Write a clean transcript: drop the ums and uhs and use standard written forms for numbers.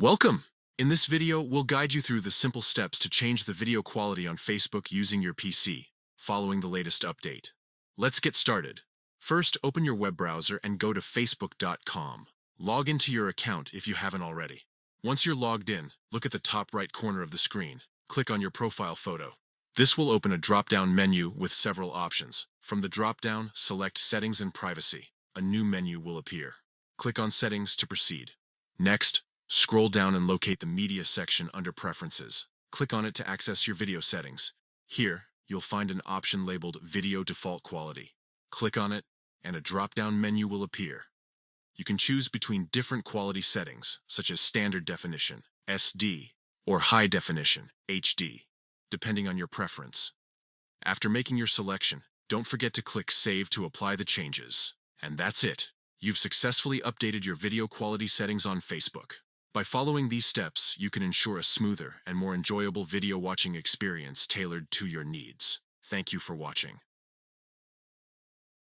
Welcome! In this video, we'll guide you through the simple steps to change the video quality on Facebook using your PC, following the latest update. Let's get started. First, open your web browser and go to facebook.com. Log into your account if you haven't already. Once you're logged in, look at the top right corner of the screen. Click on your profile photo. This will open a drop-down menu with several options. From the drop-down, select Settings and Privacy. A new menu will appear. Click on Settings to proceed. Next, scroll down and locate the Media section under Preferences. Click on it to access your video settings. Here, you'll find an option labeled Video Default Quality. Click on it, and a drop-down menu will appear. You can choose between different quality settings, such as Standard Definition, SD, or High Definition, HD, depending on your preference. After making your selection, don't forget to click Save to apply the changes. And that's it. You've successfully updated your video quality settings on Facebook. By following these steps, you can ensure a smoother and more enjoyable video watching experience tailored to your needs. Thank you for watching.